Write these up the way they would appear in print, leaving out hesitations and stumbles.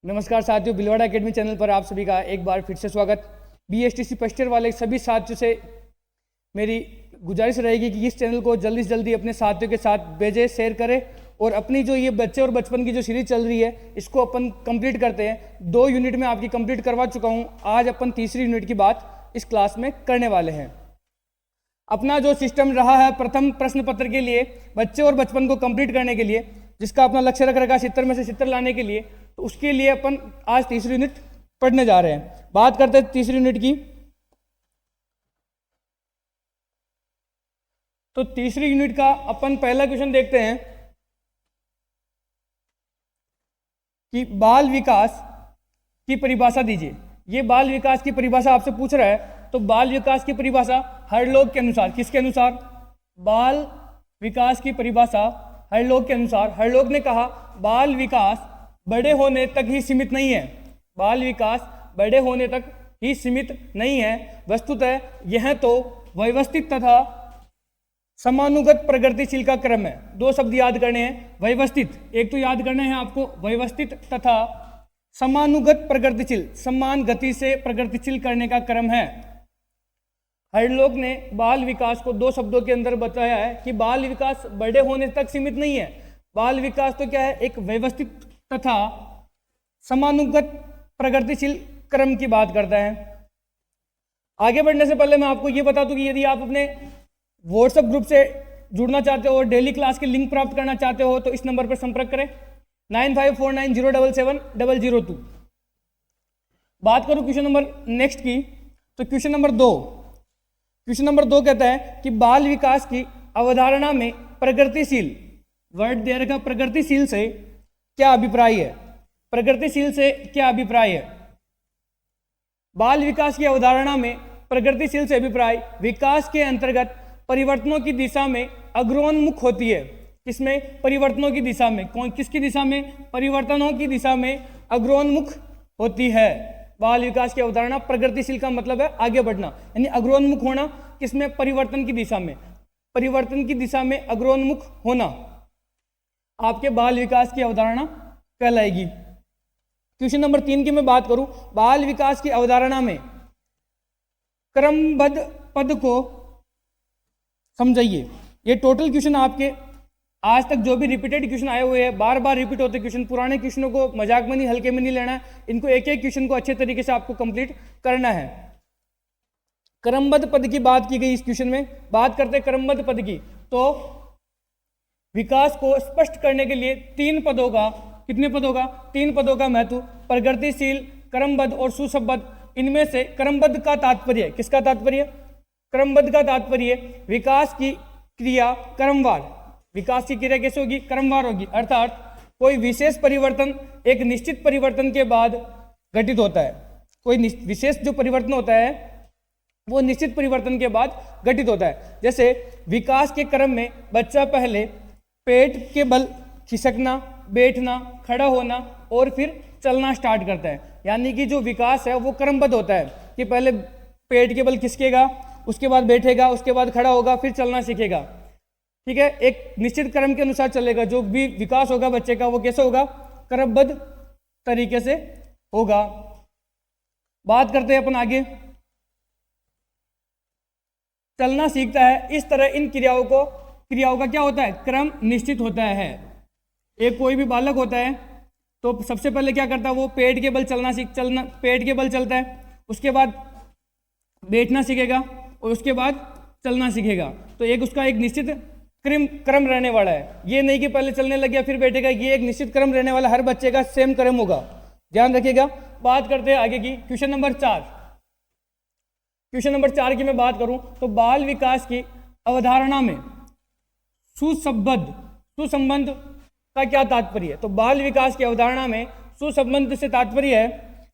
नमस्कार साथियों, Bhilwara academy channel पर आप सभी का एक बार फिर से स्वागत। बीएसटीसी फर्स्ट ईयर वाले सभी साथियों से मेरी गुजारिश रहेगी कि इस चैनल को जल्दी से जल्दी अपने साथियों के साथ भेजें, शेयर करें और अपनी जो ये बच्चे और बचपन की जो सीरीज चल रही है इसको अपन कंप्लीट करते हैं। 2 यूनिट में आपकी कंप्लीट करवा चुका हूँ। आज अपन तीसरी यूनिट की बात इस क्लास में करने वाले हैं। अपना जो सिस्टम रहा है प्रथम प्रश्न पत्र के लिए बच्चे और बचपन को कंप्लीट करने के लिए, जिसका अपना लक्ष्य रख रखा 70 में से 70 लाने के लिए, तो उसके लिए अपन आज तीसरी यूनिट पढ़ने जा रहे हैं। बात करते हैं तीसरी यूनिट की। तो तीसरी यूनिट का अपन पहला क्वेश्चन देखते हैं कि बाल विकास की परिभाषा दीजिए। ये बाल विकास की परिभाषा आपसे पूछ रहा है, तो बाल विकास की परिभाषा हरलोग के अनुसार, किसके अनुसार? बाल विकास की परिभाषा हरलोग के अनुसार। हरलोग ने कहा बाल विकास बड़े होने तक ही सीमित नहीं है। बाल विकास बड़े होने तक ही सीमित नहीं है, वस्तुतः यह तो व्यवस्थित तथा समानुगत प्रगतिशील का क्रम है। 2 शब्द याद करने हैं, व्यवस्थित, एक तो याद करना है आपको, व्यवस्थित तथा समानुगत प्रगतिशील, समान गति से प्रगतिशील करने का क्रम है। हरलोग ने बाल विकास को 2 शब्दों के अंदर बताया है कि बाल विकास बड़े होने तक सीमित नहीं है। बाल विकास तो क्या है? एक व्यवस्थित तथा समानुगत प्रगतिशील क्रम की बात करता है। आगे बढ़ने से पहले मैं आपको यह बता दूं कि यदि आप अपने व्हाट्सएप ग्रुप से जुड़ना चाहते हो और डेली क्लास की लिंक प्राप्त करना चाहते हो तो इस नंबर पर संपर्क करें 9549077002। बात करूं क्वेश्चन नंबर नेक्स्ट की, तो क्वेश्चन नंबर 2 कहता है कि बाल विकास की अवधारणा में प्रगतिशील, वर्ड दे रखा प्रगतिशील से क्या अभिप्राय है? प्रगतिशील से क्या अभिप्राय है? बाल विकास की अवधारणा में प्रगतिशील से अभिप्राय विकास के अंतर्गत परिवर्तनों की दिशा में अग्रोन्मुख होती है। किसमें? परिवर्तनों की दिशा में। किसकी दिशा में? परिवर्तनों की दिशा में अग्रोन्मुख होती है। बाल विकास की अवधारणा प्रगतिशील का मतलब है आगे बढ़ना, यानी अग्रोन्मुख होना। किसमें? परिवर्तन की दिशा में। परिवर्तन की दिशा में अग्रोन्मुख होना आपके बाल विकास की अवधारणा कहलाएगी। क्वेश्चन नंबर 3 की मैं बात करूं, बाल विकास की अवधारणा में क्रमबद्ध पद को समझाइए। ये टोटल क्वेश्चन आपके आज तक जो भी रिपीटेड क्वेश्चन आए हुए हैं, बार बार रिपीट होते क्वेश्चन, पुराने क्वेश्चनों को मजाक में नहीं, हल्के में नहीं लेना है। इनको एक एक क्वेश्चन को अच्छे तरीके से आपको कंप्लीट करना है। क्रमबद्ध पद की बात की गई इस क्वेश्चन में। बात करते हैं क्रमबद्ध पद की, तो विकास को स्पष्ट करने के लिए 3 पदों का, कितने पदों का? 3 पदों का महत्व, प्रगतिशील, क्रमबद्ध और सुसंबद्ध। इनमें से क्रमबद्ध का तात्पर्य, किसका तात्पर्य? क्रमबद्ध का तात्पर्य विकास की क्रिया क्रमवार। विकास की क्रिया कैसे होगी? क्रमवार होगी, अर्थात कोई विशेष परिवर्तन एक निश्चित परिवर्तन के बाद घटित होता है। कोई विशेष जो परिवर्तन होता है वो निश्चित परिवर्तन के बाद घटित होता है। जैसे विकास के क्रम में बच्चा पहले पेट के बल खिसकना, बैठना, खड़ा होना और फिर चलना स्टार्ट करता है। यानी कि जो विकास है वो क्रमबद्ध होता है कि पहले पेट के बल खिसकेगा, उसके बाद बैठेगा, उसके बाद खड़ा होगा, फिर चलना सीखेगा। ठीक है, एक निश्चित क्रम के अनुसार चलेगा। जो भी विकास होगा बच्चे का वो कैसे होगा? क्रमबद्ध तरीके से होगा। बात करते हैं अपन आगे। चलना सीखता है, इस तरह इन क्रियाओं का क्या होता है? क्रम निश्चित होता है। एक कोई भी बालक होता है तो सबसे पहले क्या करता है? वो पेट के बल पेट के बल चलता है, उसके बाद बैठना सीखेगा और उसके बाद चलना सीखेगा। तो उसका एक निश्चित क्रम रहने वाला है। ये नहीं कि पहले चलने लग गया फिर बैठेगा, ये एक निश्चित क्रम रहने वाला, हर बच्चे का सेम क्रम होगा, ध्यान रखिएगा। बात करते हैं आगे की, क्वेश्चन नंबर 4। क्वेश्चन नंबर 4 की मैं बात करूं तो बाल विकास की अवधारणा में सुसंबंध का क्या तात्पर्य है? तो बाल विकास की अवधारणा में सुसंबंध से तात्पर्य है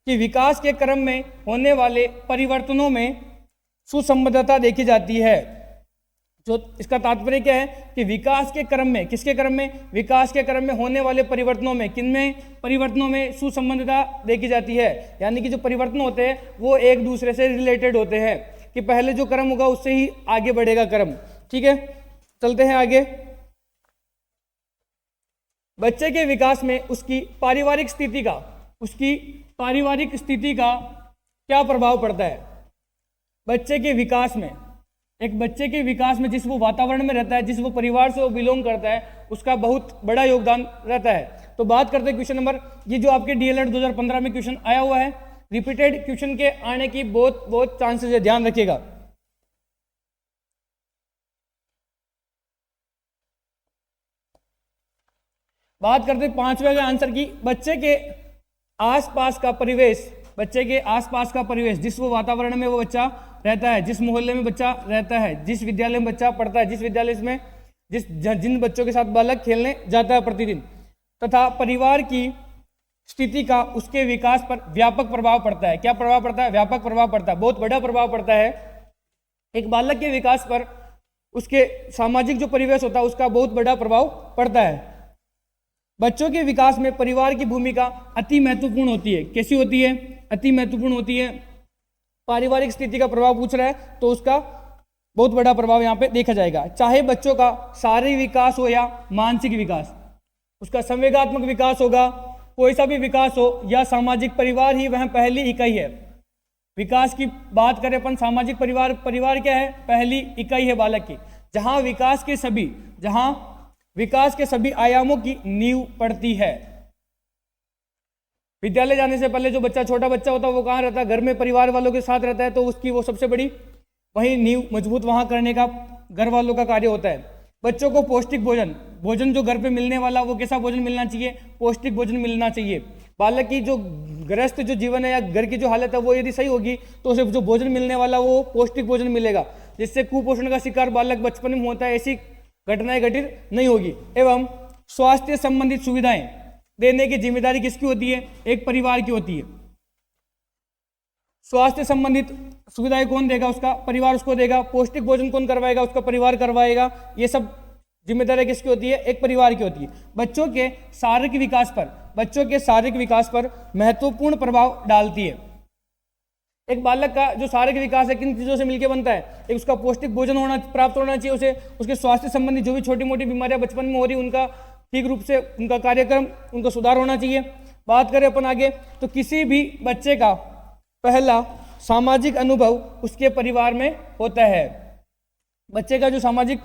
कि विकास के क्रम में होने वाले परिवर्तनों में सुसंबद्धता देखी जाती है। जो इसका तात्पर्य क्या है कि विकास के क्रम में, किसके क्रम में? विकास के क्रम में होने वाले परिवर्तनों में, किनमें? परिवर्तनों में सुसंबद्धता देखी जाती है। यानी कि जो परिवर्तन होते हैं वो एक दूसरे से रिलेटेड होते हैं, कि पहले जो क्रम होगा उससे ही आगे बढ़ेगा क्रम। ठीक है, चलते हैं आगे। बच्चे के विकास में उसकी पारिवारिक स्थिति का उसकी पारिवारिक स्थिति का क्या प्रभाव पड़ता है बच्चे के विकास में। एक बच्चे के विकास में जिस वो वातावरण में रहता है, जिस वो परिवार से वो बिलोंग करता है, उसका बहुत बड़ा योगदान रहता है। तो बात करते हैं क्वेश्चन नंबर, ये जो आपके डीएलएड 2015 में क्वेश्चन आया हुआ है, रिपीटेड क्वेश्चन के आने की बहुत चांसेस है, ध्यान रखिएगा। बात करते हैं पांचवें के आंसर की, बच्चे के आसपास का परिवेश, बच्चे के आसपास का परिवेश, जिस वो वातावरण में वो बच्चा रहता है, जिस मोहल्ले में बच्चा रहता है, जिस विद्यालय में बच्चा पढ़ता है, जिस विद्यालय में जिन बच्चों के साथ बालक खेलने जाता है प्रतिदिन, तथा परिवार की स्थिति का उसके विकास पर व्यापक प्रभाव पड़ता है। क्या प्रभाव पड़ता है? व्यापक प्रभाव पड़ता है, बहुत बड़ा प्रभाव पड़ता है। एक बालक के विकास पर उसके सामाजिक जो परिवेश होता है उसका बहुत बड़ा प्रभाव पड़ता है। बच्चों के विकास में परिवार की भूमिका अति महत्वपूर्ण होती है। कैसी होती है? अति महत्वपूर्ण होती है। पारिवारिक स्थिति का प्रभाव पूछ रहा है तो उसका बहुत बड़ा प्रभाव यहाँ पे देखा जाएगा। चाहे बच्चों का शारीरिक विकास हो या मानसिक विकास, उसका संवेगात्मक विकास होगा, कोई सा भी विकास हो, या सामाजिक परिवार ही वह पहली इकाई है। विकास की बात करें अपन, सामाजिक परिवार क्या है? पहली इकाई है बालक की, जहां विकास के सभी आयामों की नींव पड़ती है। विद्यालय जाने से पहले जो बच्चा, छोटा बच्चा होता है, वो कहाँ रहता है? घर में परिवार वालों के साथ रहता है, तो उसकी वो सबसे बड़ी वही नींव मजबूत वहां करने का घर वालों का कार्य होता है। बच्चों को पौष्टिक भोजन जो घर पे मिलने वाला, वो कैसा भोजन मिलना चाहिए? पौष्टिक भोजन मिलना चाहिए। बालक की जो गृहस्थ जो जीवन है या घर की जो हालत है वो यदि सही होगी तो उसे जो भोजन मिलने वाला वो पौष्टिक भोजन मिलेगा, जिससे कुपोषण का शिकार बालक बचपन में होता है, ऐसी घटनाएं घटित नहीं होगी। एवं स्वास्थ्य संबंधित सुविधाएं देने की जिम्मेदारी किसकी होती है? एक परिवार की होती है। स्वास्थ्य संबंधित सुविधाएं कौन देगा? उसका परिवार उसको देगा। पौष्टिक भोजन कौन करवाएगा? उसका परिवार करवाएगा। ये सब जिम्मेदारी किसकी होती है? एक परिवार की होती है। बच्चों के शारीरिक विकास पर महत्वपूर्ण प्रभाव डालती है। एक बालक का जो शारीरिक विकास है किन चीजों से मिलकर बनता है? एक उसका पौष्टिक भोजन प्राप्त होना चाहिए उसे, उसके स्वास्थ्य संबंधी जो भी छोटी मोटी बीमारियां बचपन में हो रही उनका ठीक रूप से उनका कार्यक्रम, उनका सुधार होना चाहिए। बात करें अपन आगे तो किसी भी बच्चे का पहला सामाजिक अनुभव उसके परिवार में होता है। बच्चे का जो सामाजिक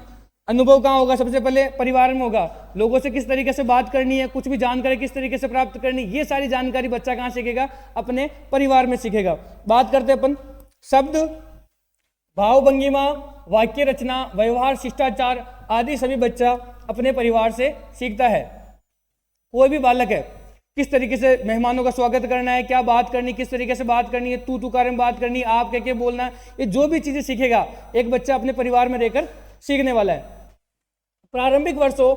अनुभव कहाँ होगा? सबसे पहले परिवार में होगा। लोगों से किस तरीके से बात करनी है, कुछ भी जानकारी किस तरीके से प्राप्त करनी, ये सारी जानकारी बच्चा कहाँ सीखेगा? अपने परिवार में सीखेगा। बात करते अपन शब्द, भाव भंगिमा, वाक्य रचना, व्यवहार, शिष्टाचार आदि सभी बच्चा अपने परिवार से सीखता है। कोई भी बालक है, किस तरीके से मेहमानों का स्वागत करना है, क्या बात करनी, किस तरीके से बात करनी है, तू तुकार में बात करनी, आप कह के बोलना, ये जो भी चीजें सीखेगा एक बच्चा अपने परिवार में रहकर सीखने वाला है। प्रारंभिक वर्षों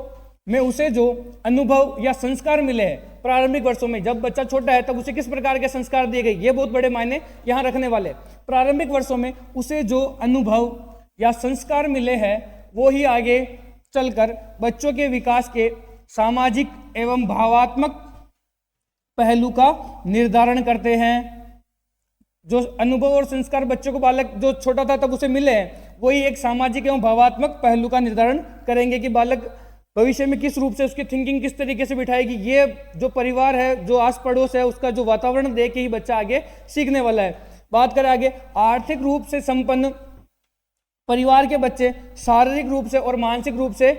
में उसे जो अनुभव या संस्कार मिले हैं, प्रारंभिक वर्षों में जब बच्चा छोटा है तब उसे किस प्रकार के संस्कार दिए गए, ये बहुत बड़े मायने यहाँ रखने वाले। प्रारंभिक वर्षों में उसे जो अनुभव या संस्कार मिले हैं वो ही आगे चलकर बच्चों के विकास के सामाजिक एवं भावात्मक पहलू का निर्धारण करते हैं। जो अनुभव और संस्कार बच्चों को बालक जो छोटा था तब उसे मिले हैं वही एक सामाजिक एवं भावात्मक पहलू का निर्धारण करेंगे कि बालक भविष्य में किस रूप से उसकी थिंकिंग किस तरीके से बिठाएगी। ये जो परिवार है, जो आस पड़ोस है, उसका जो वातावरण देख के ही बच्चा आगे सीखने वाला है। बात करें आगे, आर्थिक रूप से संपन्न परिवार के बच्चे शारीरिक रूप से और मानसिक रूप से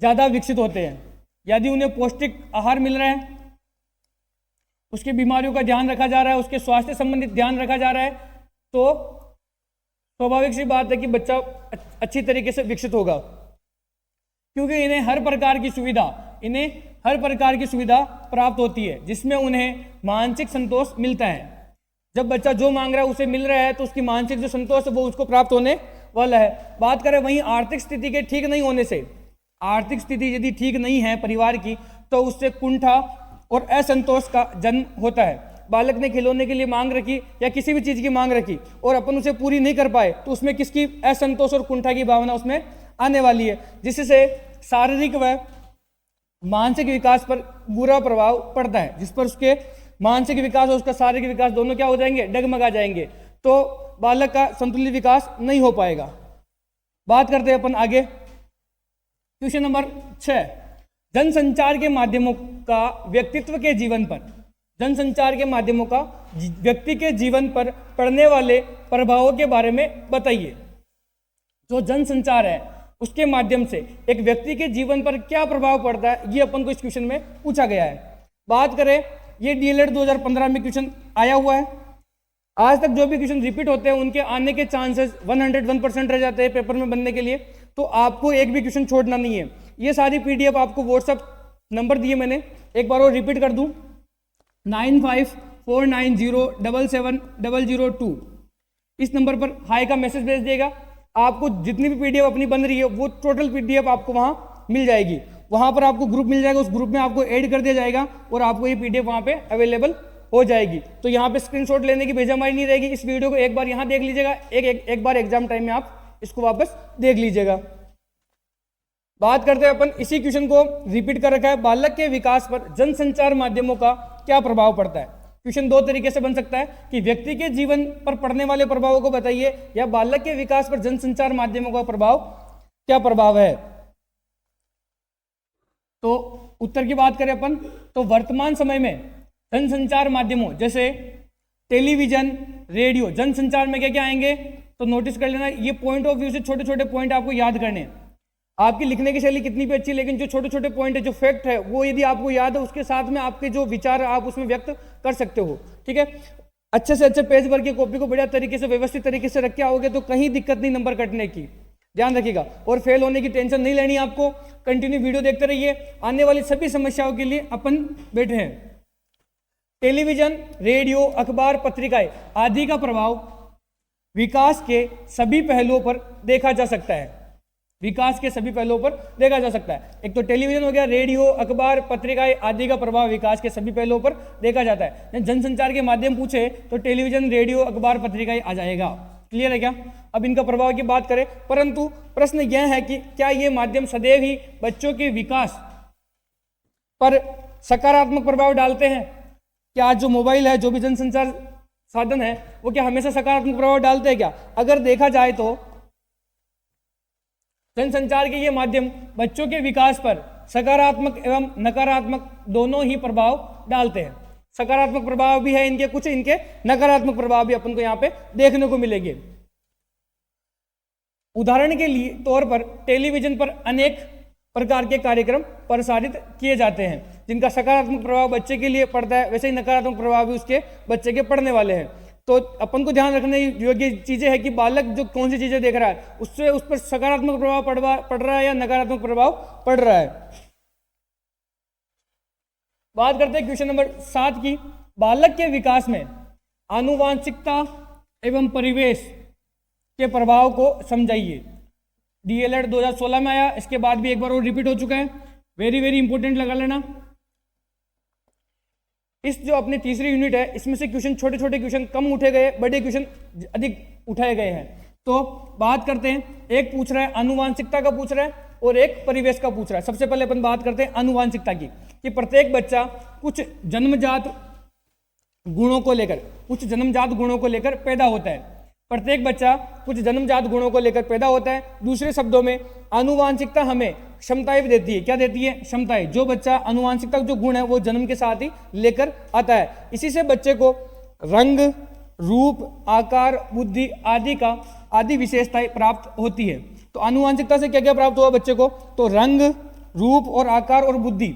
ज्यादा विकसित होते हैं। यदि उन्हें पौष्टिक आहार मिल रहा है, उसकी बीमारियों का ध्यान रखा जा रहा है, उसके स्वास्थ्य संबंधित ध्यान रखा जा रहा है, तो स्वाभाविक सी बात है कि बच्चा अच्छी तरीके से विकसित होगा, क्योंकि इन्हें हर प्रकार की सुविधा प्राप्त होती है जिसमें उन्हें मानसिक संतोष मिलता है। जब बच्चा जो मांग रहा है उसे मिल रहा है तो उसकी मानसिक जो संतोष है वो उसको प्राप्त होने वाला है। बात करें वहीं आर्थिक स्थिति के ठीक नहीं होने से, आर्थिक स्थिति यदि ठीक नहीं है परिवार की तो उससे कुंठा और असंतोष का जन्म होता है। बालक ने खिलौने के लिए मांग रखी या किसी भी चीज की मांग रखी और अपन उसे पूरी नहीं कर पाए तो उसमें किसकी असंतोष और कुंठा की भावना उसमें आने वाली है, जिससे शारीरिक व मानसिक विकास पर बुरा प्रभाव पड़ता है, जिस पर उसके मानसिक विकास और उसका शारीरिक विकास दोनों क्या हो जाएंगे? डगमगा जाएंगे, तो बालक का संतुलित विकास नहीं हो पाएगा। बात करते हैं अपन आगे क्वेश्चन नंबर 6, जनसंचार के माध्यमों का व्यक्तित्व के जीवन पर, जनसंचार के माध्यमों का व्यक्ति के जीवन पर पड़ने वाले प्रभावों के बारे में बताइए। जो जनसंचार है उसके माध्यम से एक व्यक्ति के जीवन पर क्या प्रभाव पड़ता है, ये अपन को इस क्वेश्चन में पूछा गया है। बात करें, ये डीएलएड 2015 में क्वेश्चन आया हुआ है। आज तक जो भी क्वेश्चन रिपीट होते हैं उनके आने के चांसेस 101% रह जाते हैं पेपर में बनने के लिए, तो आपको एक भी क्वेश्चन छोड़ना नहीं है। ये सारी पीडीएफ आपको व्हाट्सएप नंबर दिए मैंने, एक बार और रिपीट कर दूं, 9549077002। इस नंबर पर हाई का मैसेज भेज देगा। आपको जितनी भी पीडीएफ अपनी बन रही है वो टोटल पीडीएफ आपको वहां मिल जाएगी। वहां पर आपको ग्रुप मिल जाएगा, उस ग्रुप में आपको ऐड कर दिया जाएगा और आपको ये पीडीएफ वहां पे अवेलेबल हो जाएगी। तो यहाँ पे स्क्रीनशॉट लेने की भेजामारी नहीं रहेगी। इस वीडियो को एक बार यहाँ देख लीजिएगा, एक बार एग्जाम टाइम में आप इसको वापस देख लीजिएगा। बात करते हैं अपन, इसी क्वेश्चन को रिपीट कर रखा है, बालक के विकास पर जनसंचार माध्यमों का क्या प्रभाव पड़ता है। क्वेश्चन दो तरीके से बन सकता है कि व्यक्ति के जीवन पर पड़ने वाले प्रभावों को बताइए, या बालक के विकास पर जनसंचार माध्यमों का प्रभाव क्या प्रभाव है। तो उत्तर की बात करें अपन, तो वर्तमान समय में जनसंचार माध्यमों जैसे टेलीविजन, रेडियो, जनसंचार में क्या क्या आएंगे, तो नोटिस कर लेना। ये पॉइंट ऑफ व्यू से छोटे छोटे पॉइंट आपको याद करने हैं। आपकी लिखने की शैली कितनी भी अच्छी, लेकिन जो छोटे छोटे पॉइंट है, जो फैक्ट है, वो यदि आपको याद है, उसके साथ में आपके जो विचार आप उसमें व्यक्त कर सकते हो। ठीक है, अच्छे से अच्छे पेज भर के कॉपी को बढ़िया तरीके से व्यवस्थित तरीके से रख के आओगे तो कहीं दिक्कत नहीं नंबर कटने की, ध्यान रखिएगा। और फेल होने की टेंशन नहीं लेनी आपको, कंटिन्यू वीडियो देखते रहिए। आने वाली सभी समस्याओं के लिए अपन बैठे हैं। टेलीविजन, रेडियो, अखबार, पत्रिकाएं आदि का प्रभाव विकास के सभी पहलुओं पर देखा जा सकता है। विकास के सभी पहलुओं पर देखा जा सकता है। एक तो टेलीविजन हो गया, रेडियो, अखबार, पत्रिकाएं आदि का प्रभाव विकास के सभी पहलुओं पर देखा जाता है। जनसंचार के माध्यम पूछे तो टेलीविजन, रेडियो, अखबार, पत्रिकाएं आ जाएगा। क्लियर है क्या? अब इनका प्रभाव की बात करें, परंतु प्रश्न यह है कि क्या ये माध्यम सदैव ही बच्चों के विकास पर सकारात्मक प्रभाव डालते हैं? क्या आज जो मोबाइल है, जो भी जनसंचार साधन है, वो क्या हमेशा सकारात्मक प्रभाव डालते हैं क्या? अगर देखा जाए तो जनसंचार के ये माध्यम बच्चों के विकास पर सकारात्मक एवं नकारात्मक दोनों ही प्रभाव डालते हैं। सकारात्मक प्रभाव भी है इनके, कुछ इनके नकारात्मक प्रभाव भी अपन को यहाँ पे देखने को मिलेंगे। उदाहरण के लिए तौर पर टेलीविजन पर अनेक प्रकार के कार्यक्रम प्रसारित किए जाते हैं जिनका सकारात्मक प्रभाव बच्चे के लिए पड़ता है, वैसे ही नकारात्मक प्रभाव भी उसके बच्चे के पड़ने वाले हैं। तो अपन को ध्यान रखने योग्य चीजें है कि बालक जो कौन सी चीजें देख रहा है उससे उस पर सकारात्मक प्रभाव पड़ रहा है या नकारात्मक प्रभाव पड़ रहा है। बात करते हैं क्वेश्चन नंबर 7 की। बालक के विकास में आनुवांशिकता एवं परिवेश के प्रभाव को समझाइए। डीएलएड 2016 में आया, इसके बाद भी एक बार और रिपीट हो चुका है। वेरी वेरी इंपॉर्टेंट लगा लेना। इस जो अपनी तीसरी यूनिट है इसमें से क्वेश्चन छोटे छोटे क्वेश्चन कम उठे गए, बड़े क्वेश्चन अधिक उठाए गए हैं। तो बात करते हैं, एक पूछ रहा है आनुवांशिकता का पूछ रहा है और एक परिवेश का पूछ रहा है। सबसे पहले अपन बात करते हैं आनुवांशिकता की, कि प्रत्येक बच्चा कुछ जन्मजात गुणों को लेकर पैदा होता है। प्रत्येक बच्चा कुछ जन्मजात गुणों को लेकर पैदा होता है। दूसरे शब्दों में आनुवांशिकता हमें क्षमताएं भी देती है। क्या देती है? क्षमताएं। जो बच्चा आनुवांशिकता जो गुण है वो जन्म के साथ ही लेकर आता है। इसी से बच्चे को रंग, रूप, आकार, बुद्धि आदि विशेषताएं प्राप्त होती है। तो आनुवांशिकता से क्या क्या प्राप्त हुआ बच्चे को? तो रंग, रूप और आकार और बुद्धि।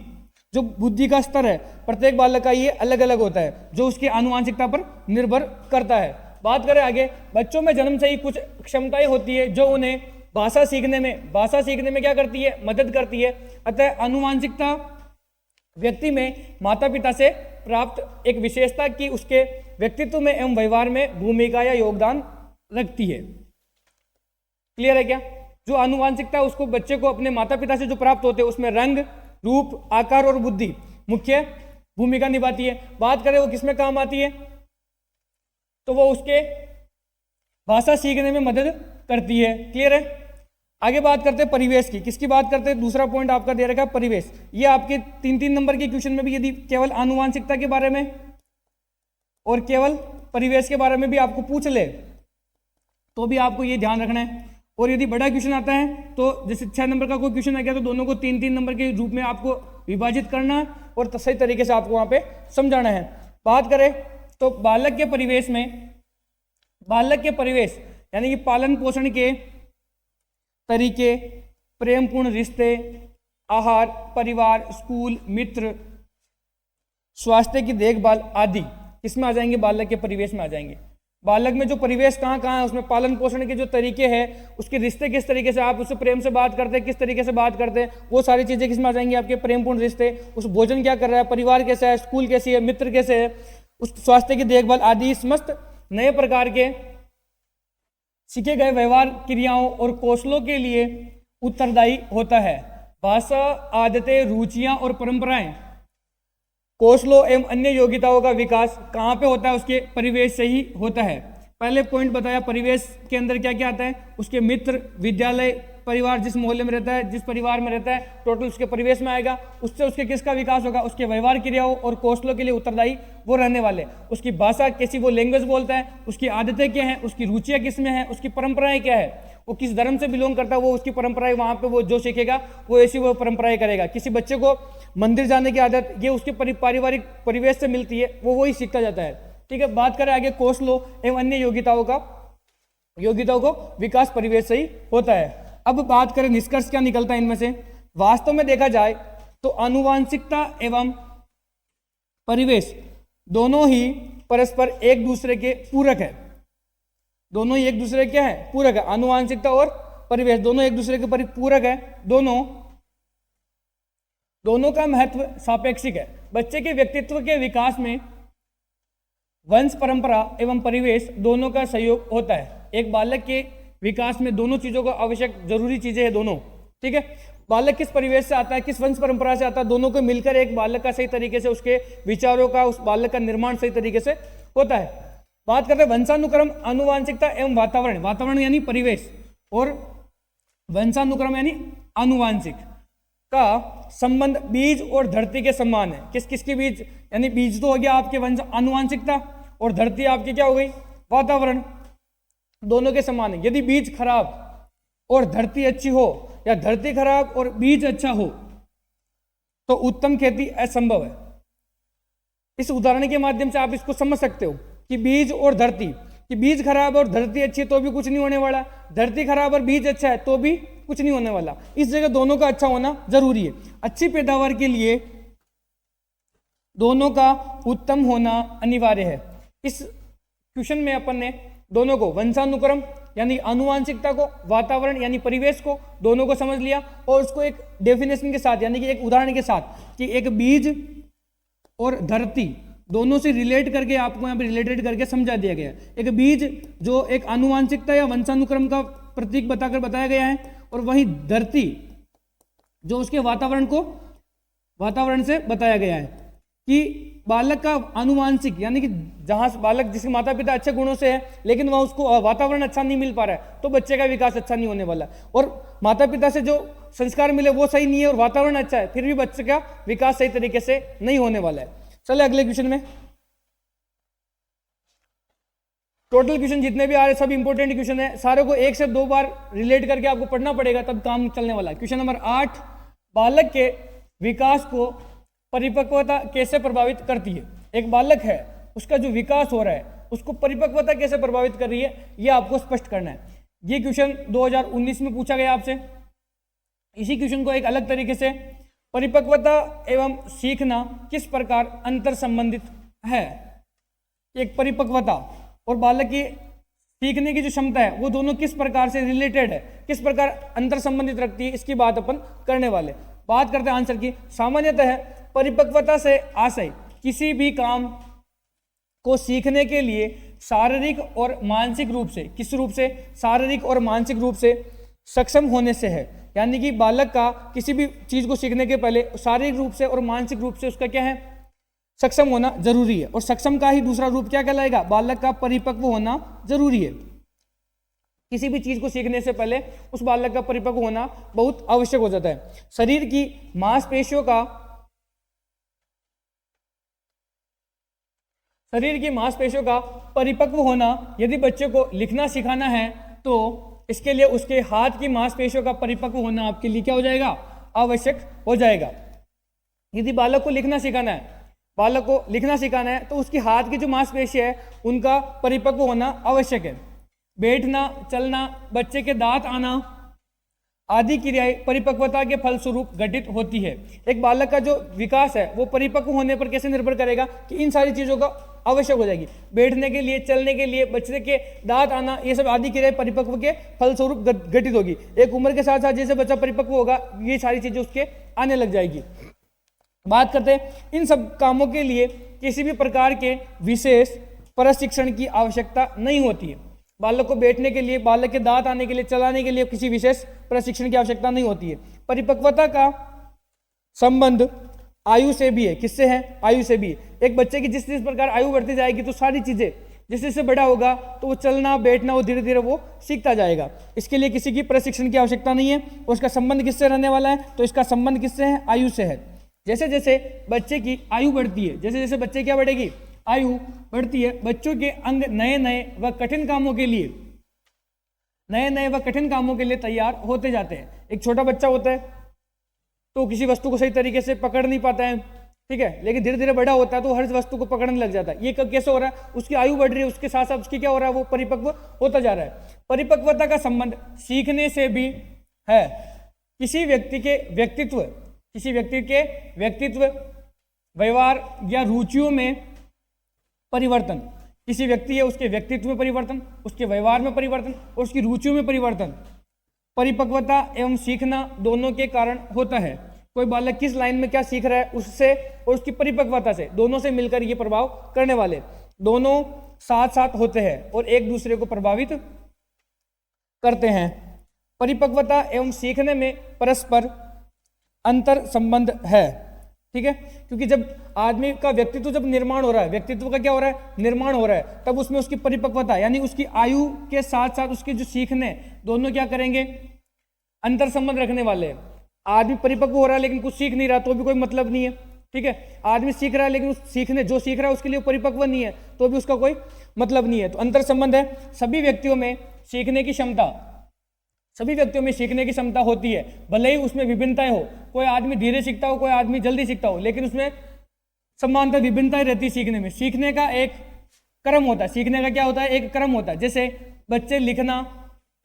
जो बुद्धि का स्तर है प्रत्येक बालक का ये अलग अलग होता है, जो उसकी आनुवांशिकता पर निर्भर करता है। बात करें आगे, बच्चों में जन्म से ही कुछ क्षमताएं होती है जो उन्हें भाषा सीखने में क्या करती है? मदद करती है। अतः आनुवांशिकता व्यक्ति में माता पिता से प्राप्त एक विशेषता की उसके व्यक्तित्व में एवं व्यवहार में भूमिका या योगदान रखती है। क्लियर है क्या? जो आनुवांशिकता उसको बच्चे को अपने माता पिता से जो प्राप्त होते हैं उसमें रंग, रूप, आकार और बुद्धि मुख्य भूमिका निभाती है। बात करें वो किसमें काम आती है, तो वो उसके भाषा सीखने में मदद करती है। क्लियर है? आगे बात करते हैं परिवेश की। किसकी बात करते हैं? दूसरा पॉइंट आपका दे रखा है परिवेश। ये आपके 3-3 नंबर के क्वेश्चन में भी यदि केवल आनुवांशिकता के बारे में और केवल परिवेश के बारे में भी आपको पूछ ले तो भी आपको ये ध्यान रखना है। और यदि बड़ा क्वेश्चन आता है तो जैसे 6 नंबर का कोई क्वेश्चन आ गया तो दोनों को 3-3 नंबर के रूप में आपको विभाजित करना और सही तरीके से आपको वहां पे समझाना है। बात करें तो बालक के परिवेश यानी कि पालन पोषण के तरीके, प्रेमपूर्ण रिश्ते, आहार, परिवार, स्कूल, मित्र, स्वास्थ्य की देखभाल आदि किसमें आ जाएंगे? बालक के परिवेश में आ जाएंगे। बालक में जो परिवेश कहाँ कहाँ है, उसमें पालन पोषण के जो तरीके हैं, उसके रिश्ते किस तरीके से आप उससे प्रेम से बात करते हैं, किस तरीके से बात करते हैं, वो सारी चीजें किसमें आ जाएंगी? आपके प्रेमपूर्ण रिश्ते, उस भोजन क्या कर रहा है, परिवार कैसा है, स्कूल कैसी है, मित्र कैसे है, उस स्वास्थ्य की देखभाल आदि समस्त नए प्रकार के सीखे गए व्यवहार, क्रियाओं और कौशलों के लिए उत्तरदायी होता है। भाषा, आदतें, रुचियां और परंपराएं, कौशलों एवं अन्य योग्यताओं का विकास कहाँ पे होता है? उसके परिवेश से ही होता है। पहले पॉइंट बताया, परिवेश के अंदर क्या क्या आता है? उसके मित्र, विद्यालय, परिवार, जिस मोहल्ले में रहता है, जिस परिवार में रहता है, टोटल उसके परिवेश में आएगा। उससे उसके किसका विकास होगा? उसके व्यवहार, क्रियाओं और कौशलों के लिए उत्तरदायी वो रहने वाले। उसकी भाषा कैसी, वो लैंग्वेज बोलता है, उसकी आदतें क्या हैं, उसकी रुचियाँ किस में हैं, उसकी परंपराएं क्या है, वो किस धर्म से बिलोंग करता है, वो उसकी परंपराएं वहाँ पे वो जो सीखेगा वो ऐसी वो परंपराएं करेगा। किसी बच्चे को मंदिर जाने की आदत, ये उसके पारिवारिक परिवेश से मिलती है, वो वही सीखता जाता है। ठीक है, बात करें आगे कौशलों एवं अन्य योग्यताओं को विकास परिवेश से ही होता है। अब बात करें निष्कर्ष क्या निकलता है इनमें से। वास्तव में देखा जाए तो आनुवांशिकता एवं परिवेश दोनों ही परस्पर एक दूसरे के पूरक है। दोनों ही एक दूसरे के क्या है? पूरक है। आनुवांशिकता और परिवेश दोनों एक दूसरे के पूरक है। दोनों का महत्व सापेक्षिक है। बच्चे के व्यक्तित्व के विकास में वंश, परंपरा एवं परिवेश दोनों का सहयोग होता है। एक बालक के विकास में दोनों चीजों का आवश्यक जरूरी चीजें हैं दोनों। ठीक है, बालक किस परिवेश से आता है, किस वंश परंपरा से आता है, दोनों को मिलकर एक बालक का सही तरीके से उसके विचारों का, उस बालक का निर्माण सही तरीके से होता है। बात करते हैं वंशानुक्रम, आनुवांशिकता एवं वातावरण। वातावरण यानी परिवेश और वंशानुक्रम यानी आनुवांशिक का संबंध बीज और धरती के समान है। किस किस के बीज? यानी बीज तो हो गया आपके वंश आनुवांशिकता, और धरती आपकी क्या हो गई? वातावरण। दोनों के समान है। यदि बीज खराब और धरती अच्छी हो, या धरती खराब और बीज अच्छा हो, तो उत्तम खेती असंभव है। इस उदाहरण के माध्यम से आप इसको समझ सकते हो कि बीज और धरती, कि बीज खराब और धरती अच्छी है तो भी कुछ नहीं होने वाला, धरती खराब और बीज अच्छा है तो भी कुछ नहीं होने वाला। इस जगह दोनों का अच्छा होना जरूरी है। अच्छी पैदावार के लिए दोनों का उत्तम होना अनिवार्य है। इस क्वेश्चन में अपन ने दोनों को, वंशानुक्रम यानी आनुवांशिकता को, वातावरण यानी परिवेश को, दोनों को समझ लिया, और उसको एक डेफिनेशन के साथ यानी कि एक उदाहरण के साथ, कि एक बीज और धरती दोनों से रिलेट करके आपको यहाँ पे रिलेटेड करके समझा दिया गया। एक बीज जो एक आनुवांशिकता या वंशानुक्रम का प्रतीक बताकर बताया गया है, और वहीं धरती जो उसके वातावरण से बताया गया है कि बालक का आनुवांशिक यानी कि जहां बालक, जिसके माता पिता अच्छे गुणों से है लेकिन वह उसको वातावरण अच्छा नहीं मिल पा रहा है, तो बच्चे का विकास अच्छा नहीं होने वाला। और माता पिता से जो संस्कार मिले वो सही नहीं है और वातावरण अच्छा है, फिर भी बच्चे का विकास सही तरीके से नहीं होने वाला है। चले अगले क्वेश्चन में। टोटल क्वेश्चन जितने भी आ रहे सब इंपॉर्टेंट क्वेश्चन है, सारों को 1 से 2 बार रिलेट करके आपको पढ़ना पड़ेगा, तब काम चलने वाला है। क्वेश्चन नंबर 8, बालक के विकास को परिपक्वता कैसे प्रभावित करती है? एक बालक है, उसका जो विकास हो रहा है उसको परिपक्वता कैसे प्रभावित कर रही है, ये आपको स्पष्ट करना है। ये क्वेश्चन 2019 में पूछा गया आपसे। इसी क्वेश्चन को एक अलग तरीके से, परिपक्वता एवं सीखना किस प्रकार अंतर संबंधित है? एक परिपक्वता और बालक की सीखने की जो क्षमता है वो दोनों किस प्रकार से रिलेटेड है, किस प्रकार अंतर संबंधित रखती है, इसकी बात अपन करने वाले। बात करते हैं आंसर की। सामान्यतः परिपक्वता से आशय किसी भी काम को सीखने के लिए शारीरिक और मानसिक रूप से, किस रूप से? शारीरिक और मानसिक रूप से सक्षम होने से है। यानी कि बालक का किसी भी चीज को सीखने के पहले शारीरिक रूप से और मानसिक रूप से उसका क्या है? सक्षम होना जरूरी है। और सक्षम का ही दूसरा रूप क्या कहलाएगा? बालक का परिपक्व होना जरूरी है। किसी भी चीज को सीखने से पहले उस बालक का परिपक्व होना बहुत आवश्यक हो जाता है। शरीर की मांसपेशियों का परिपक्व होना, यदि बच्चे को लिखना सिखाना है तो इसके लिए उसके हाथ की मांसपेशियों का परिपक्व होना आपके लिए क्या हो जाएगा? आवश्यक हो जाएगा। यदि बालक को लिखना सिखाना है, बालक को लिखना सिखाना है तो उसकी हाथ की जो मांसपेशियां है उनका परिपक्व होना आवश्यक है। बैठना, चलना, बच्चे के दांत आना आदि क्रियाएं परिपक्वता के फलस्वरूप घटित होती है। एक बालक का जो विकास है वो परिपक्व होने पर कैसे निर्भर करेगा कि इन सारी चीजों का आवश्यक हो जाएगी। बैठने के लिए, चलने के लिए, बच्चे के दांत आना, ये सब आदि क्रियाएं परिपक्व के फलस्वरूप घटित होगी। एक उम्र के साथ साथ जैसे बच्चा परिपक्व होगा ये सारी चीजें उसके आने लग जाएगी। बात करते हैं इन सब कामों के लिए किसी भी प्रकार के विशेष प्रशिक्षण की आवश्यकता नहीं होती है। बालक को बैठने के लिए, बालक के दांत आने के लिए, चलाने के लिए किसी विशेष प्रशिक्षण की आवश्यकता नहीं होती है। परिपक्वता का संबंध आयु से भी है। किससे है? आयु से भी। एक बच्चे की जिस प्रकार आयु बढ़ती जाएगी तो सारी चीजें जैसे जैसे बड़ा होगा तो वो चलना, बैठना वो धीरे धीरे वो सीखता जाएगा। इसके लिए किसी की प्रशिक्षण की आवश्यकता नहीं है। उसका संबंध किससे रहने वाला है? तो इसका संबंध किससे है? आयु से है। जैसे जैसे बच्चे की आयु बढ़ती है, जैसे जैसे बच्चे क्या बढ़ेगी? आयु बढ़ती है, बच्चों के अंग नए नए व कठिन कामों के लिए तैयार होते जाते हैं। एक छोटा बच्चा होता है तो किसी वस्तु को सही तरीके से पकड़ नहीं पाता है, ठीक है, लेकिन धीरे धीरे बड़ा होता है तो हर वस्तु को पकड़ने लग जाता है। ये कैसे हो रहा है? उसकी आयु बढ़ रही है, उसके साथ साथ उसकी क्या हो रहा है? वो परिपक्व होता जा रहा है। परिपक्वता का संबंध सीखने से भी है। किसी व्यक्ति के व्यक्तित्व, व्यवहार या रुचियों में परिवर्तन, किसी व्यक्ति है उसके व्यक्तित्व में परिवर्तन, उसके व्यवहार में परिवर्तन और उसकी रुचियों में परिवर्तन परिपक्वता एवं सीखना दोनों के कारण होता है। कोई बालक किस लाइन में क्या सीख रहा है उससे और उसकी परिपक्वता से, दोनों से मिलकर ये प्रभाव करने वाले, दोनों साथ साथ होते हैं और एक दूसरे को प्रभावित करते हैं। परिपक्वता एवं सीखने में परस्पर अंतर संबंध है, ठीक है, क्योंकि जब आदमी का व्यक्तित्व जब निर्माण हो रहा है, व्यक्तित्व का क्या हो रहा है? निर्माण हो रहा है, तब उसमें उसकी परिपक्वता यानी उसकी आयु के साथ साथ उसके जो सीखने, दोनों क्या करेंगे? अंतर संबंध रखने वाले हैं। आदमी परिपक्व हो रहा है लेकिन कुछ सीख नहीं रहा तो भी कोई मतलब नहीं है, ठीक है। आदमी सीख रहा है लेकिन उस सीखने जो सीख रहा है उसके लिए परिपक्व नहीं है तो भी उसका कोई मतलब नहीं है। तो अंतर संबंध है। सभी व्यक्तियों में सीखने की क्षमता होती है, भले ही उसमें विभिन्नताएं हो। कोई आदमी धीरे सीखता हो, कोई आदमी जल्दी सीखता हो, लेकिन उसमें समानता, विभिन्नताएं रहती है सीखने में। सीखने का एक क्रम होता है। सीखने का क्या होता है? एक क्रम होता है। जैसे बच्चे लिखना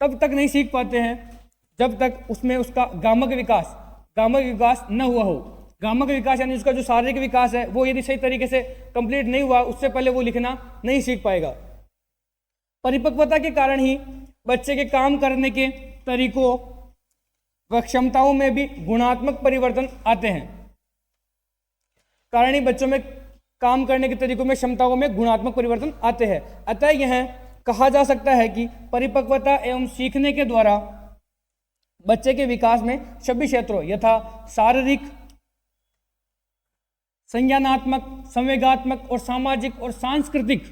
तब तक नहीं सीख पाते हैं जब तक उसमें उसका गामक विकास न हुआ हो। गामक विकास यानी उसका जो शारीरिक विकास है वो यदि सही तरीके से कंप्लीट नहीं हुआ, उससे पहले वो लिखना नहीं सीख पाएगा। परिपक्वता के कारण ही बच्चे के काम करने के तरीकों व क्षमताओं में भी गुणात्मक परिवर्तन आते हैं। कारण ही बच्चों में काम करने के तरीकों में, क्षमताओं में गुणात्मक परिवर्तन आते हैं। अतः यह कहा जा सकता है कि परिपक्वता एवं सीखने के द्वारा बच्चे के विकास में सभी क्षेत्रों यथा शारीरिक, संज्ञानात्मक, संवेगात्मक और सामाजिक और सांस्कृतिक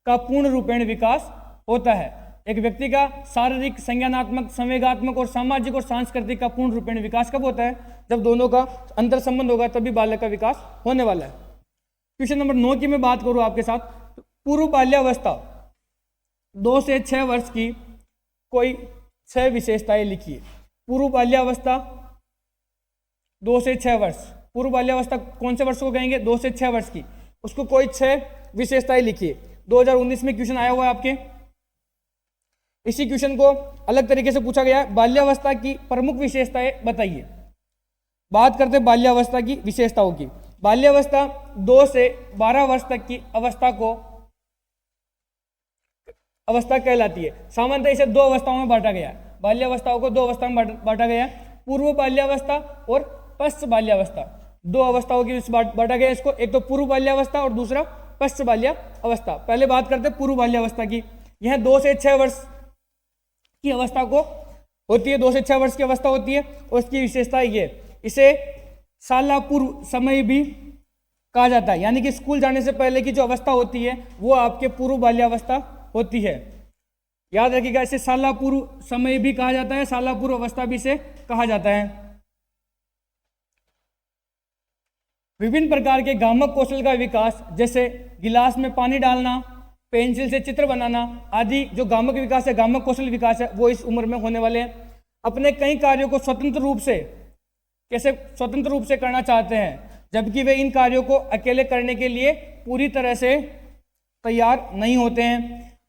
का पूर्ण रूपेण विकास होता है। एक व्यक्ति का शारीरिक, संज्ञानात्मक, संवेगात्मक और सामाजिक और सांस्कृतिक का पूर्ण रूपेण विकास कब होता है? जब दोनों का अंतर संबंध होगा, तभी बालक का विकास होने वाला है। क्वेश्चन नंबर 9 की मैं बात करूं आपके साथ। पूर्व बाल्यावस्था 2 से 6 वर्ष की कोई 6 विशेषताएं लिखिए। पूर्व बाल्यावस्था 2 से 6 वर्ष, पूर्व बाल्यावस्था कौन से वर्ष को कहेंगे? 2 से 6 वर्ष की। उसको कोई 6 विशेषताएं लिखिए। 2019 में क्वेश्चन आया हुआ है आपके। इसी क्वेश्चन को अलग तरीके से पूछा गया है। बाल्यावस्था की प्रमुख विशेषताएं बताइए। बात करते हैं बाल्यावस्था की विशेषताओं की। बाल्यावस्था 2 से 12 वर्ष तक की अवस्था कहलाती है। सामान्यतः इसे 2 अवस्थाओं में बांटा गया है। बाल्यावस्थाओं को 2 अवस्था में बांटा गया है, पूर्व बाल्यावस्था और पश्च बाल्यावस्था। 2 अवस्थाओं की बांटा गया इसको, एक तो पूर्व बाल्यावस्था और दूसरा पश्च बाल्यावस्था। पहले बात करते हैं पूर्व बाल्यावस्था की। यह 2 से 6 वर्ष की अवस्था को होती है, 2 से 6 वर्ष की अवस्था होती है और इसकी विशेषता ये, इसे शालापूर्व समय भी कहा जाता है। यानी कि स्कूल जाने से पहले की जो अवस्था होती है वो आपके पूर्व बाल्यावस्था होती है। याद रखिएगा, इसे शालापूर्व समय भी कहा जाता है, शालापूर्व अवस्था भी इसे कहा जाता है। विभिन्न प्रकार के गामक कौशल का विकास, जैसे गिलास में पानी डालना, पेंसिल से चित्र बनाना आदि जो गामक विकास है, गामक कौशल विकास है, वो इस उम्र में होने वाले हैं। अपने कई कार्यों को स्वतंत्र रूप से कैसे स्वतंत्र रूप से करना चाहते हैं, जबकि वे इन कार्यों को अकेले करने के लिए पूरी तरह से तैयार नहीं होते हैं।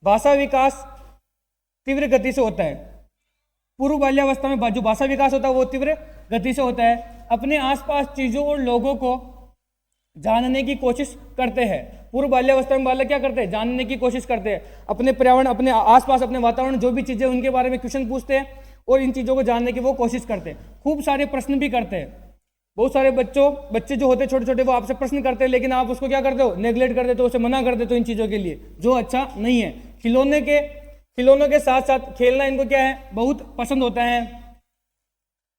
भाषा विकास तीव्र गति से होता है। पूर्व बाल्यावस्था में जो भाषा विकास होता है वो तीव्र गति से होता है। अपने आसपास चीजों और लोगों को जानने की कोशिश करते हैं। पूर्व बाल्यावस्था में बालक क्या करते हैं? जानने की कोशिश करते हैं। अपने पर्यावरण, अपने आसपास, अपने वातावरण, जो भी चीजें उनके बारे में क्वेश्चन पूछते हैं और इन चीजों को जानने की वो कोशिश करते हैं। खूब सारे प्रश्न भी करते हैं। बहुत सारे बच्चे जो होते हैं छोटे छोटे, वो आपसे प्रश्न करते हैं, लेकिन आप उसको क्या करते हो? नेग्लेक्ट कर देते हो, उसे मना कर देते हो इन चीजों के लिए, जो अच्छा नहीं है। खिलौनों के साथ साथ खेलना इनको क्या है? बहुत पसंद होता है।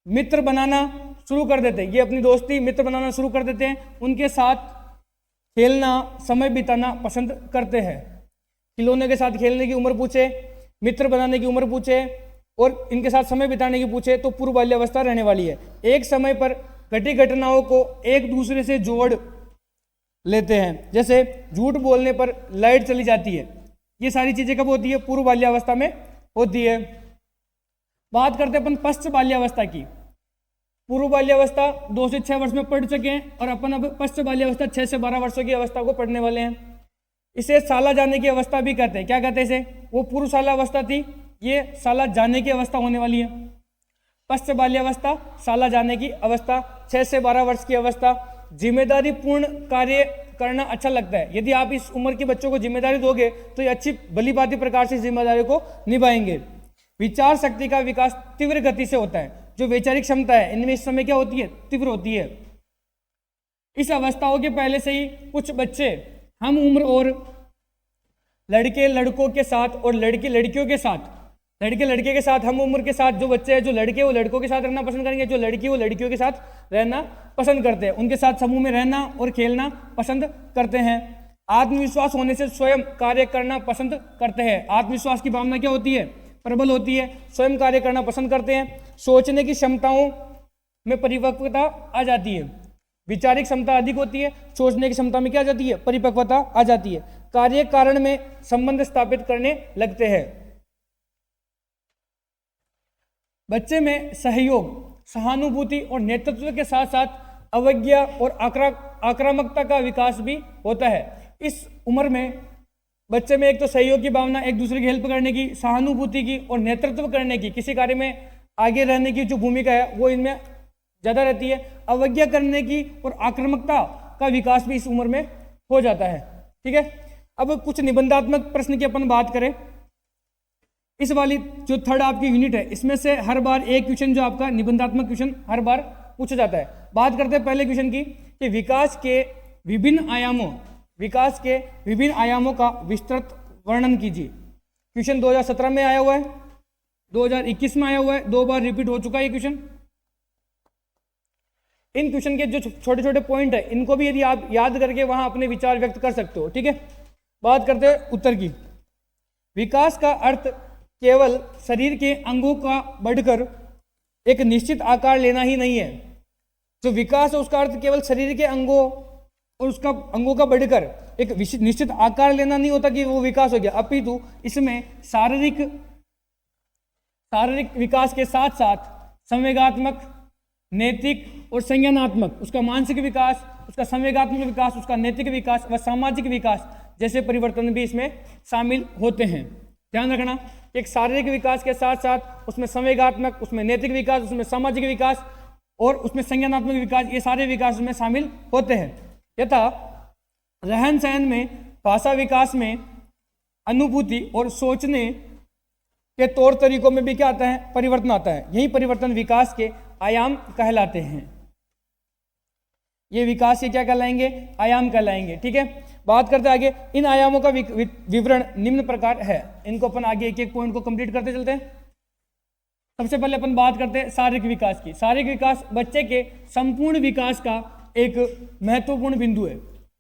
मित्र बनाना शुरू कर देते हैं, ये अपनी दोस्ती मित्र बनाना शुरू कर देते हैं। उनके साथ खेलना, समय बिताना पसंद करते हैं। खिलौने के साथ खेलने की उम्र पूछे, मित्र बनाने की उम्र पूछे और इनके साथ समय बिताने की पूछे तो पूर्व बाल्यावस्था रहने वाली है। एक समय पर घटी घटनाओं को एक दूसरे से जोड़ लेते हैं। जैसे झूठ बोलने पर लाइट चली जाती है, ये सारी चीजें कब होती है? पूर्व बाल्यावस्था में होती है। बात करते हैं अपन पश्च बाल्यावस्था की। पूर्व बाल्यावस्था 2 से 6 वर्ष में पढ़ चुके हैं और अपन अब पश्च बाल्यावस्था 6 से 12 वर्षों की अवस्था को पढ़ने वाले हैं। इसे साला जाने की अवस्था भी कहते हैं। क्या कहते हैं इसे? वो पूर्व सालावस्था थी, ये साला जाने की अवस्था होने वाली है। पश्च बाल्यावस्था, साला जाने की अवस्था, 6 से 12 वर्ष की अवस्था। जिम्मेदारी पूर्ण कार्य करना अच्छा लगता है। यदि आप इस उम्र के बच्चों को जिम्मेदारी दोगे तो ये अच्छी भली भांति प्रकार से जिम्मेदारी को निभाएंगे। विचार शक्ति का विकास तीव्र गति से होता है। जो वैचारिक क्षमता है इनमें इस समय क्या होती है? तीव्र होती है। इस अवस्थाओं के पहले से ही कुछ बच्चे हम उम्र और लड़के लड़कों के साथ और लड़की लड़कियों के साथ, लड़के लड़के के साथ हम उम्र के साथ जो बच्चे हैं, जो लड़के वो लड़कों के साथ रहना पसंद करेंगे, जो लड़की वो लड़कियों के साथ रहना पसंद करते हैं। उनके साथ समूह में रहना और खेलना पसंद करते हैं। आत्मविश्वास होने से स्वयं कार्य करना पसंद करते हैं। आत्मविश्वास की भावना क्या होती है? प्रबल होती है। स्वयं कार्य करना पसंद करते हैं। सोचने की क्षमताओं में परिपक्वता आ जाती है। विचारिक क्षमता अधिक होती है, सोचने की क्षमता में क्या आ जाती है? परिपक्वता आ जाती है। कार्य कारण में संबंध स्थापित करने लगते हैं। बच्चे में सहयोग, सहानुभूति और नेतृत्व के साथ साथ अवज्ञा और आक्रामकता का विकास भी होता है। इस उम्र में बच्चे में एक तो सहयोग की भावना, एक दूसरे की हेल्प करने की, सहानुभूति की और नेतृत्व करने की, किसी कार्य में आगे रहने की जो भूमिका है वो इनमें ज़्यादा रहती है। अवज्ञा करने की और आक्रामकता का विकास भी इस उम्र में हो जाता है। ठीक है, अब कुछ निबंधात्मक प्रश्न की अपन बात करें। इस वाली जो थर्ड आपकी यूनिट है, इसमें से हर बार एक क्वेश्चन जो आपका निबंधात्मक क्वेश्चन हर बार पूछा जाता है। बात करते हैं पहले क्वेश्चन की कि विकास के विभिन्न आयामों का विस्तृत वर्णन कीजिए। क्वेश्चन 2017 में आया हुआ है, 2021 में आया हुआ है, 2 बार रिपीट हो चुका है ये क्वेश्चन। इन क्वेश्चन के जो छोटे छोटे पॉइंट है इनको भी यदि आप याद करके वहां अपने विचार व्यक्त कर सकते हो। ठीक है, बात करते हैं उत्तर की। विकास का अर्थ केवल शरीर के अंगों का बढ़कर एक निश्चित आकार लेना ही नहीं है। जो विकास है उसका अर्थ केवल शरीर के अंगों और उसका अंगों का बढ़कर एक निश्चित आकार लेना नहीं होता कि वो विकास हो गया, अपितु इसमें शारीरिक विकास के साथ साथ संवेगात्मक, नैतिक और संज्ञानात्मक, उसका मानसिक विकास, उसका संवेगात्मक विकास, उसका नैतिक विकास व सामाजिक विकास जैसे परिवर्तन भी इसमें शामिल होते हैं। ध्यान रखना, एक शारीरिक विकास के साथ साथ उसमें संवेगात्मक, उसमें नैतिक विकास, उसमें सामाजिक विकास और उसमें संज्ञानात्मक विकास, ये सारे विकास उसमें शामिल होते हैं। यथा रहन सहन में, भाषा विकास में, अनुभूति और सोचने के तौर तरीकों में भी क्या आता है? परिवर्तन आता है। यही परिवर्तन विकास के आयाम कहलाते हैं। ये विकास के क्या कहलाएंगे? आयाम कहलाएंगे। ठीक है, बात करते आगे। इन आयामों का विवरण निम्न प्रकार है। इनको अपन आगे एक एक पॉइंट को कंप्लीट करते चलते हैं। सबसे पहले अपन बात करते हैं शारीरिक विकास की। शारीरिक विकास बच्चे के संपूर्ण विकास का एक महत्वपूर्ण बिंदु है।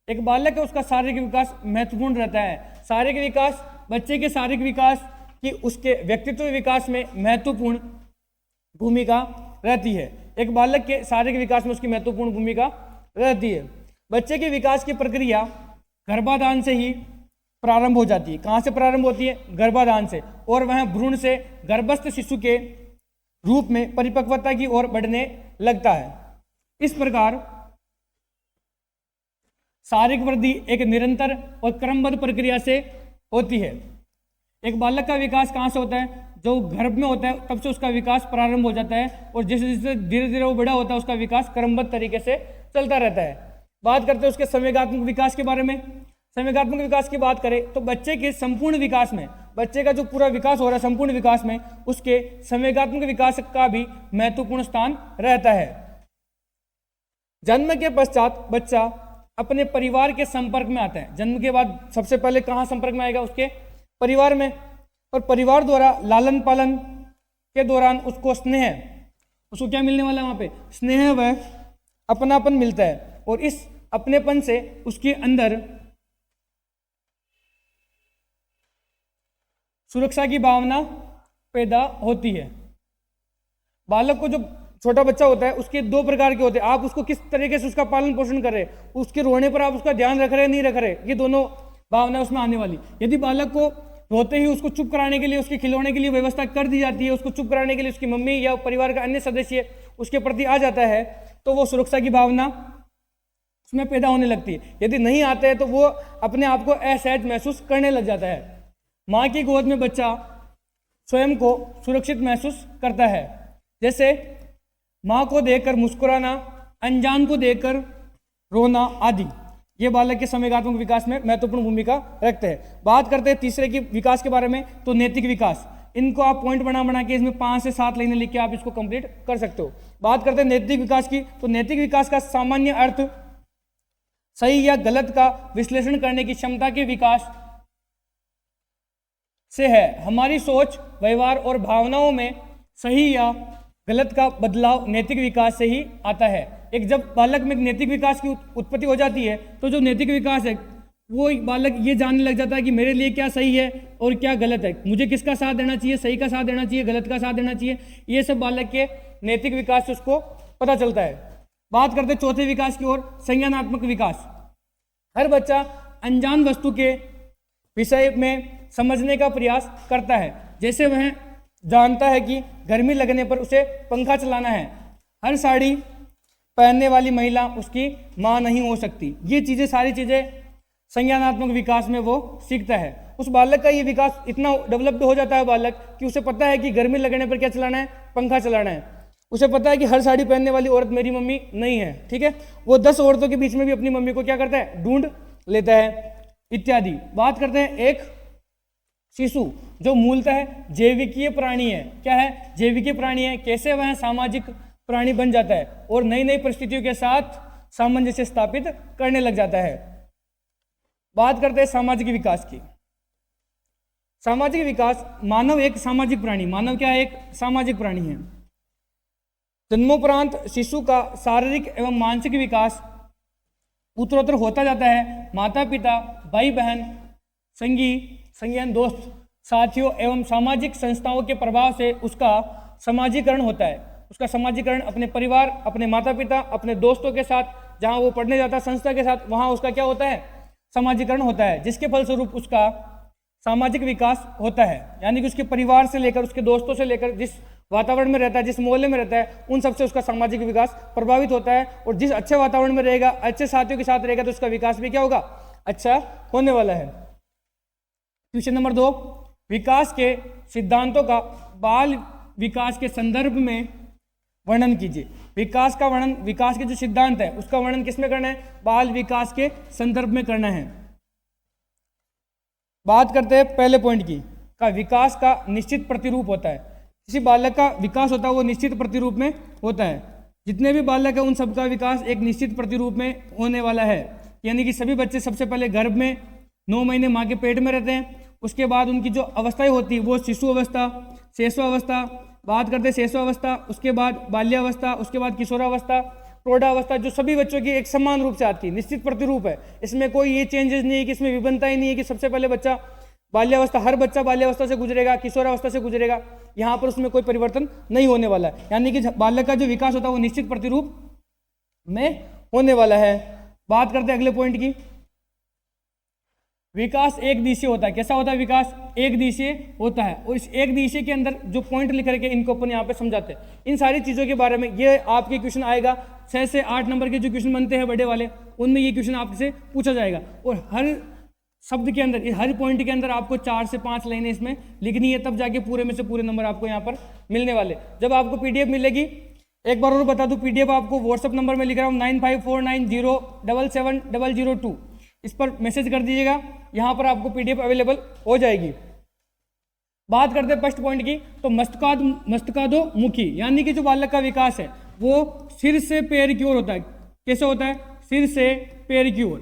एक बालक है उसका शारीरिक विकास महत्वपूर्ण रहता है। शारीरिक विकास बच्चे के शारीरिक विकास की उसके व्यक्तित्व विकास में महत्वपूर्ण भूमिका रहती है। एक बालक के शारीरिक विकास में उसकी महत्वपूर्ण भूमिका रहती है। बच्चे के विकास की प्रक्रिया गर्भाधान से ही प्रारंभ हो जाती है। कहाँ से प्रारंभ होती है? गर्भाधान से, और वह भ्रूण से गर्भस्थ शिशु के रूप में परिपक्वता की ओर बढ़ने लगता है। इस प्रकार शारीरिक वृद्धि एक निरंतर और क्रमबद्ध प्रक्रिया से होती है। एक बालक का विकास कहाँ से होता है? जो गर्भ में होता है तब से उसका विकास प्रारंभ हो जाता है, और जैसे जैसे धीरे धीरे वो बड़ा होता है उसका विकास क्रमबद्ध तरीके से चलता रहता है। बात करते हैं उसके संवेगात्मक विकास के बारे में। संवेगात्मक विकास की बात करें तो बच्चे के संपूर्ण विकास में, बच्चे का जो पूरा विकास हो रहा है संपूर्ण विकास में, उसके संवेगात्मक विकास का भी महत्वपूर्ण स्थान रहता है। जन्म के पश्चात बच्चा अपने परिवार के संपर्क में आता है। जन्म के बाद सबसे पहले कहाँ संपर्क में आएगा? उसके परिवार में, और परिवार द्वारा लालन पालन के दौरान उसको स्नेह, उसको क्या मिलने वाला है? वहाँ पे स्नेह व अपनापन मिलता है, और इस अपनेपन से उसके अंदर सुरक्षा की भावना पैदा होती है। बालक को, जो छोटा बच्चा होता है, उसके दो प्रकार के होते हैं। आप उसको किस तरीके से उसका पालन पोषण कर रहे हैं, उसके रोने पर आप उसका ध्यान रख रहे हैं नहीं रख रहे, ये दोनों भावना उसमें आने वाली। यदि बालक को रोते ही उसको चुप कराने के लिए, उसके खिलौने के लिए व्यवस्था कर दी जाती है, उसको चुप कराने के लिए उसकी मम्मी या परिवार का अन्य सदस्य उसके प्रति आ जाता है, तो वो सुरक्षा की भावना उसमें पैदा होने लगती है। यदि नहीं आते हैं तो वो अपने आप को असहज महसूस करने लग जाता है। माँ की गोद में बच्चा स्वयं को सुरक्षित महसूस करता है, जैसे माँ को देखकर मुस्कुराना, अनजान को देखकर रोना आदि। ये बालक के संवेगात्मक विकास में महत्वपूर्ण भूमिका रखते हैं। बात करते हैं तीसरे की विकास के बारे में, तो नैतिक विकास। इनको आप पॉइंट बना के इसमें 5 से 7 लाइनें लिख के आप इसको कंप्लीट कर सकते हो। बात करते हैं नैतिक विकास की, तो नैतिक विकास का सामान्य अर्थ सही या गलत का विश्लेषण करने की क्षमता के विकास से है। हमारी सोच, व्यवहार और भावनाओं में सही या गलत का बदलाव नैतिक विकास से ही आता है। एक जब बालक में नैतिक विकास की उत्पत्ति हो जाती है, तो जो नैतिक विकास है वो बालक ये जानने लग जाता है कि मेरे लिए क्या सही है और क्या गलत है, मुझे किसका साथ देना चाहिए, सही का साथ देना चाहिए, गलत का साथ देना चाहिए। ये सब बालक के नैतिक विकास से उसको पता चलता है। बात करते हैं चौथे विकास की ओर, संज्ञानात्मक विकास। हर बच्चा अनजान वस्तु के विषय में समझने का प्रयास करता है, जैसे वह जानता है कि गर्मी लगने पर उसे पंखा चलाना है। हर साड़ी पहनने वाली महिला उसकी माँ नहीं हो सकती। ये चीज़ें, सारी चीज़ें संज्ञानात्मक विकास में वो सीखता है। उस बालक का ये विकास इतना डेवलप्ड हो जाता है बालक कि उसे पता है कि गर्मी लगने पर क्या चलाना है, पंखा चलाना है। उसे पता है कि हर साड़ी पहनने वाली औरत मेरी मम्मी नहीं है, ठीक है। वो 10 औरतों के बीच में भी अपनी मम्मी को क्या करता है, ढूंढ लेता है, इत्यादि। बात करते हैं एक शिशु जो मूलतः जैविकीय प्राणी है। क्या है? जैविकीय प्राणी है। कैसे वह सामाजिक प्राणी बन जाता है और नई नई परिस्थितियों के साथ सामंजस्य स्थापित करने लग जाता है। बात करते हैं सामाजिक विकास की। सामाजिक विकास, मानव एक सामाजिक प्राणी, मानव क्या है, एक सामाजिक प्राणी है। जन्मोपरांत शिशु का शारीरिक एवं मानसिक विकास उत्तरोत्तर होता जाता है। माता पिता, भाई बहन, संगीन दोस्त, साथियों एवं सामाजिक संस्थाओं के प्रभाव से उसका समाजीकरण होता है। उसका समाजीकरण अपने परिवार, अपने माता पिता, अपने दोस्तों के साथ, जहाँ वो पढ़ने जाता है संस्था के साथ, वहाँ उसका क्या होता है, समाजीकरण होता है, जिसके फलस्वरूप उसका सामाजिक विकास होता है। यानी कि उसके परिवार से लेकर, उसके दोस्तों से लेकर, जिस वातावरण में रहता है, जिस मोहल्ले में रहता है, उन सबसे उसका सामाजिक विकास प्रभावित होता है। और जिस अच्छे वातावरण में रहेगा, अच्छे साथियों के साथ रहेगा, तो उसका विकास भी क्या होगा, अच्छा होने वाला है। क्वेश्चन नंबर 2, विकास के सिद्धांतों का बाल विकास के संदर्भ में वर्णन कीजिए। विकास का वर्णन, विकास के जो सिद्धांत है उसका वर्णन किसमें करना है, बाल विकास के संदर्भ में करना है। बात करते हैं पहले पॉइंट की, का विकास का निश्चित प्रतिरूप होता है। किसी बालक का विकास होता है वो निश्चित प्रतिरूप में होता है। जितने भी बालक है उन सबका विकास एक निश्चित प्रतिरूप में होने वाला है। यानी कि सभी बच्चे सबसे पहले गर्भ में 9 महीने माँ के पेट में रहते हैं। उसके बाद उनकी जो अवस्थाएं होती है वो शिशु अवस्था, शैशवावस्था, बात करते हैं शैशवावस्था, उसके बाद बाल्यावस्था, उसके बाद किशोरावस्था, प्रौढ़ावस्था, जो सभी बच्चों की एक समान रूप से आती है, निश्चित प्रतिरूप है। इसमें कोई ये चेंजेस नहीं है कि इसमें विभिन्नता ही नहीं है कि सबसे पहले बच्चा बाल्यावस्था, हर बच्चा बाल्यावस्था से गुजरेगा, किशोरावस्था से गुजरेगा, यहाँ पर उसमें कोई परिवर्तन नहीं होने वाला है। यानी कि बालक का जो विकास होता है वो निश्चित प्रतिरूप में होने वाला है। बात करते हैं अगले पॉइंट की, विकास एक दिशीय होता है। कैसा होता है विकास? एक दिशीय होता है। और इस एक दिशीय के अंदर जो पॉइंट लिख करके इनको अपन यहाँ पे समझाते हैं। इन सारी चीज़ों के बारे में ये आपके क्वेश्चन आएगा। 6 से 8 नंबर के जो क्वेश्चन बनते हैं बड़े वाले, उनमें ये क्वेश्चन आपसे पूछा जाएगा। और हर शब्द के अंदर, हर पॉइंट के अंदर आपको 4 से 5 लाइनें इसमें लिखनी है, तब जाके पूरे में से पूरे नंबर आपको यहाँ पर मिलने वाले। जब आपको PDF मिलेगी, एक बार और बता दूं, PDF आपको व्हाट्सअप नंबर में लिख रहा हूँ 9549077002, इस पर मैसेज कर दीजिएगा, यहाँ पर आपको PDF अवेलेबल हो जाएगी। बात करते हैं फर्स्ट पॉइंट की, तो मस्तकादोमुखी यानी कि जो बालक का विकास है वो सिर से पैर की ओर होता है। कैसे होता है? सिर से पैर की ओर,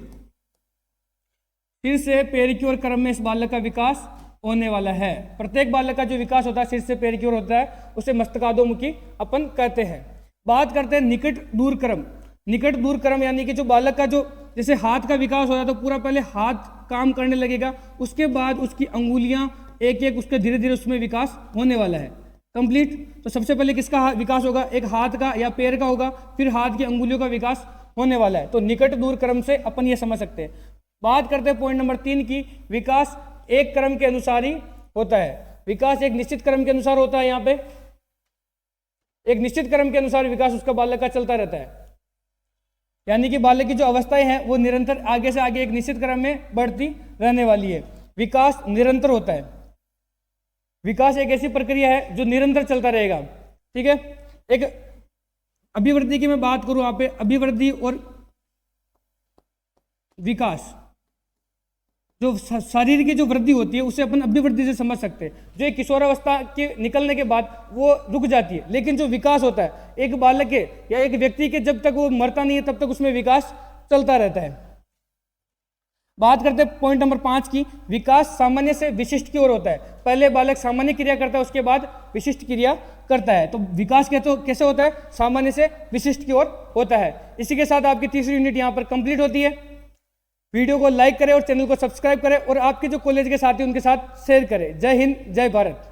सिर से पैर की ओर क्रम में इस बालक का विकास होने वाला है। प्रत्येक बालक का जो विकास होता है सिर से पैर की ओर होता है, उसे मस्तकादोमुखी अपन कहते हैं। बात करते हैं निकट दूर क्रम। निकट दूर क्रम यानी कि जो बालक का जो जैसे हाथ का विकास हो रहा है तो पूरा पहले हाथ काम करने लगेगा, उसके बाद उसकी अंगुलियां एक एक उसके धीरे धीरे उसमें विकास होने वाला है कंप्लीट। तो सबसे पहले किसका विकास होगा? एक हाथ का या पैर का होगा, फिर हाथ की अंगुलियों का विकास होने वाला है। तो निकट दूर क्रम से अपन ये समझ सकते हैं। बात करते हैं पॉइंट नंबर 3 की, विकास एक क्रम के अनुसार ही होता है। विकास एक निश्चित क्रम के अनुसार होता है। यहाँ पे एक निश्चित क्रम के अनुसार विकास उसका बालक का चलता रहता है, यानी कि बालक की जो अवस्थाएं हैं वो निरंतर आगे से आगे एक निश्चित क्रम में बढ़ती रहने वाली है। विकास निरंतर होता है। विकास एक ऐसी प्रक्रिया है जो निरंतर चलता रहेगा। ठीक है। एक अभिवृद्धि की मैं बात करूं, यहाँ पे अभिवृद्धि और विकास, जो शरीर की जो वृद्धि होती है उसे अपन अभिवृद्धि से समझ सकते हैं। जो एक किशोरावस्था के निकलने के बाद वो रुक जाती है, लेकिन जो विकास होता है एक बालक के या एक व्यक्ति के, जब तक वो मरता नहीं है तब तक उसमें विकास चलता रहता है। बात करते हैं पॉइंट नंबर 5 की, विकास सामान्य से विशिष्ट की ओर होता है। पहले बालक सामान्य क्रिया करता है, उसके बाद विशिष्ट क्रिया करता है। तो विकास कैसे होता है? सामान्य से विशिष्ट की ओर होता है। इसी के साथ आपकी तीसरी यूनिट यहाँ पर कंप्लीट होती है। वीडियो को लाइक करें और चैनल को सब्सक्राइब करें और आपके जो कॉलेज के साथी उनके साथ शेयर करें। जय हिंद, जय भारत।